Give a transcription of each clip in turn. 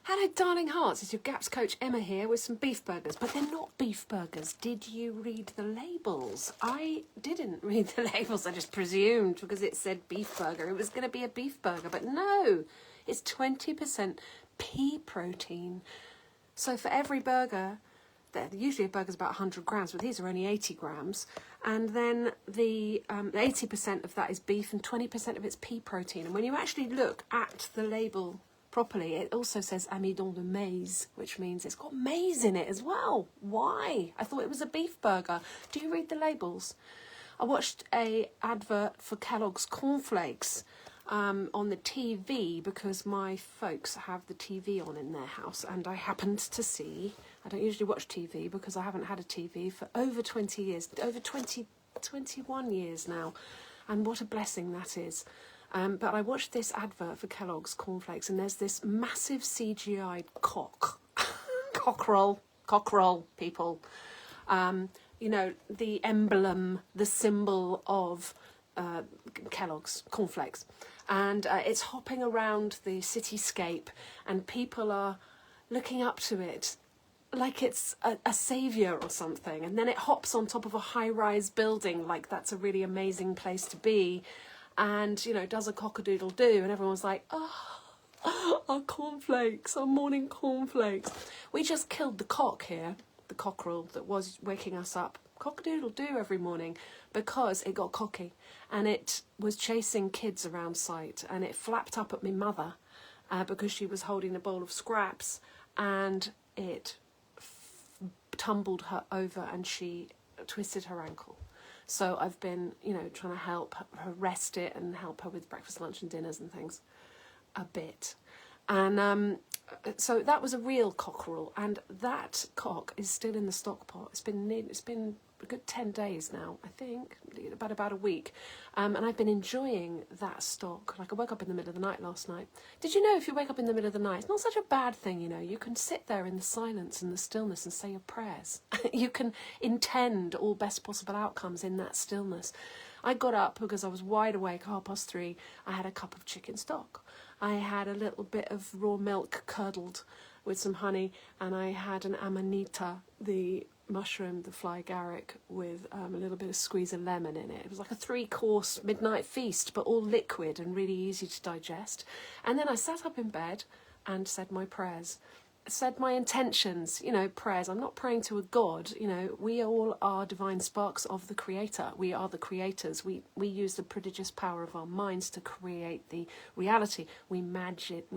Hello, darling hearts. It's your GAPS coach Emma here with some beef burgers, but they're not beef burgers. Did you read the labels? I didn't read the labels. I just presumed because it said beef burger it was going to be a beef burger, but no, it's 20% pea protein. So for every burger, usually a burger's about 100 grams, but these are only 80 grams. And then the 80% of that is beef and 20% of it's pea protein. And when you actually look at the label properly, it also says amidon de maize, which means it's got maize in it as well. Why? I thought it was a beef burger. Do you read the labels? I watched a advert for Kellogg's cornflakes on the TV because my folks have the TV on in their house, and I happened to see, I don't usually watch TV because I haven't had a TV for over 20 years, over 21 years now, and what a blessing that is. But I watched this advert for Kellogg's cornflakes, and there's this massive CGI'd cock, cockerel, people. You know, the emblem, the symbol of Kellogg's cornflakes. And it's hopping around the cityscape, and people are looking up to it like it's a saviour or something. And then it hops on top of a high-rise building like that's a really amazing place to be. And, you know, does a cock-a-doodle-do, and everyone's like, oh, our cornflakes, our morning cornflakes. We just killed the cock here, the cockerel that was waking us up, cock-a-doodle-do every morning, because it got cocky, and it was chasing kids around sight, and it flapped up at my mother because she was holding a bowl of scraps, and it tumbled her over, and she twisted her ankle. So I've been, you know, trying to help her rest it and help her with breakfast, lunch and dinners and things a bit. And so that was a real cockerel, and that cock is still in the stock pot. It's been a good 10 days now, I think, about a week. And I've been enjoying that stock. Like, I woke up in the middle of the night last night. Did you know if you wake up in the middle of the night, it's not such a bad thing, you know. You can sit there in the silence and the stillness and say your prayers. You can intend all best possible outcomes in that stillness. I got up because I was wide awake, 3:30. I had a cup of chicken stock. I had a little bit of raw milk curdled with some honey, and I had an amanita, the mushroom, the fly agaric, with a little bit of squeeze of lemon in it. It was like a 3-course midnight feast, but all liquid and really easy to digest. And then I sat up in bed and said my prayers, said my intentions, you know, prayers. I'm not praying to a god, you know, we all are divine sparks of the creator. We are the creators. We use the prodigious power of our minds to create the reality. We magic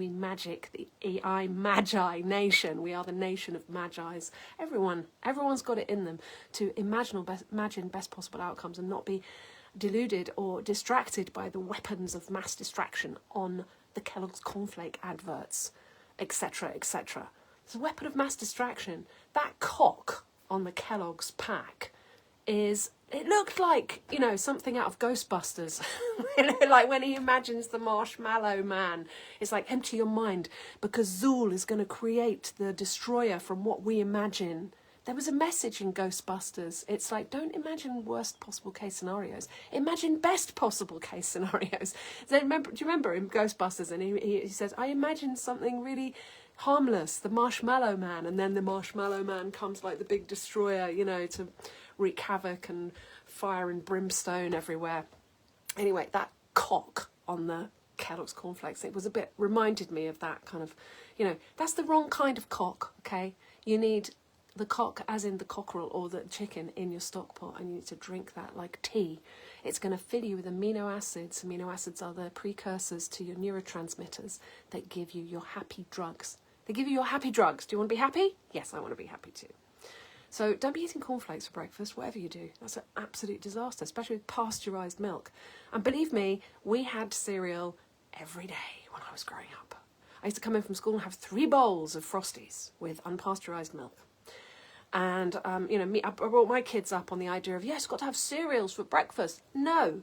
the AI Magi nation. We are the nation of Magi's. Everyone's got it in them to imagine best possible outcomes and not be deluded or distracted by the weapons of mass distraction on the Kellogg's cornflake adverts, etc., etc. It's a weapon of mass distraction. That cock on the Kellogg's pack it looked like, you know, something out of Ghostbusters. Like when he imagines the marshmallow man. It's like, empty your mind, because Zool is going to create the destroyer from what we imagine. There was a message in Ghostbusters. It's like, don't imagine worst possible case scenarios. Imagine best possible case scenarios. So do you remember in Ghostbusters? And he says, I imagine something really harmless, the marshmallow man. And then the marshmallow man comes like the big destroyer, you know, to wreak havoc and fire and brimstone everywhere. Anyway, that cock on the Kellogg's cornflakes, it reminded me of that kind of, you know, that's the wrong kind of cock, okay? You need the cock, as in the cockerel or the chicken, in your stock pot, and you need to drink that like tea. It's going to fill you with amino acids. Amino acids are the precursors to your neurotransmitters that give you your happy drugs. They give you your happy drugs. Do you want to be happy? Yes, I want to be happy too. So don't be eating cornflakes for breakfast, whatever you do. That's an absolute disaster, especially with pasteurised milk. And believe me, we had cereal every day when I was growing up. I used to come in from school and have 3 bowls of Frosties with unpasteurised milk. And, you know, I brought my kids up on the idea of, yes, got to have cereals for breakfast. No.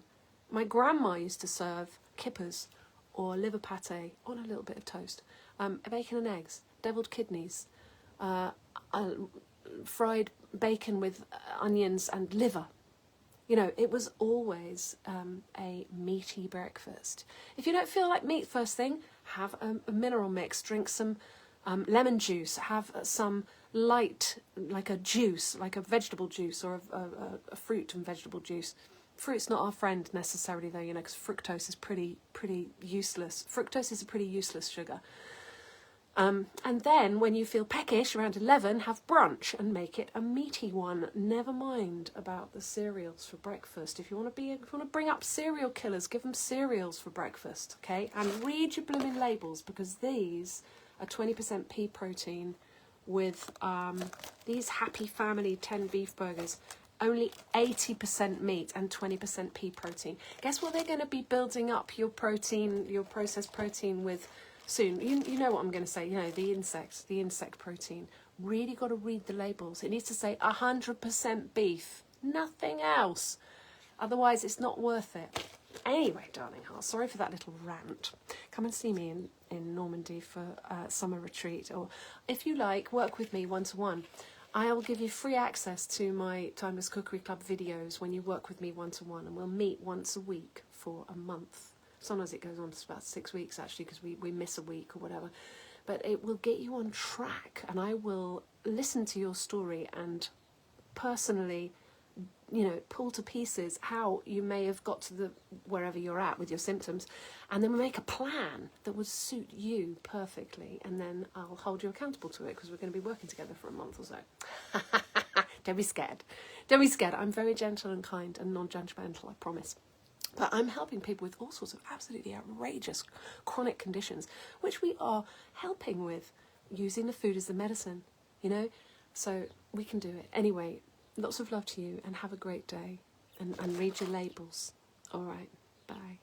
My grandma used to serve kippers or liver pate on a little bit of toast, bacon and eggs, devilled kidneys, fried bacon with onions and liver. You know, it was always a meaty breakfast. If you don't feel like meat first thing, have a mineral mix, drink some lemon juice, have some light, like a juice, like a vegetable juice or a fruit and vegetable juice. Fruit's not our friend necessarily though, you know, because fructose is pretty useless. Fructose is a pretty useless sugar. And then when you feel peckish around 11, have brunch and make it a meaty one. Never mind about the cereals for breakfast. If you want to bring up serial killers, give them cereals for breakfast, okay? And read your blooming labels, because these are 20% pea protein with these Happy Family 10 beef burgers. Only 80% meat and 20% pea protein. Guess what they're going to be building up your protein, your processed protein with soon? You know what I'm going to say, you know, the insect protein. Really got to read the labels. It needs to say 100% beef, nothing else. Otherwise, it's not worth it. Anyway, darling heart, sorry for that little rant. Come and see me in Normandy for summer retreat, or if you like, work with me one-to-one. I will give you free access to my Timeless Cookery Club videos when you work with me one-to-one, and we'll meet once a week for a month. Sometimes it goes on to about 6 weeks, actually, because we miss a week or whatever. But it will get you on track, and I will listen to your story and personally, you know, pull to pieces how you may have got to the wherever you're at with your symptoms, and then we'll make a plan that would suit you perfectly, and then I'll hold you accountable to it, because we're going to be working together for a month or so. Don't be scared. Don't be scared. I'm very gentle and kind and non-judgmental, I promise. But I'm helping people with all sorts of absolutely outrageous chronic conditions, which we are helping with using the food as the medicine, you know? So we can do it. Anyway, lots of love to you, and have a great day, and read your labels. All right, bye.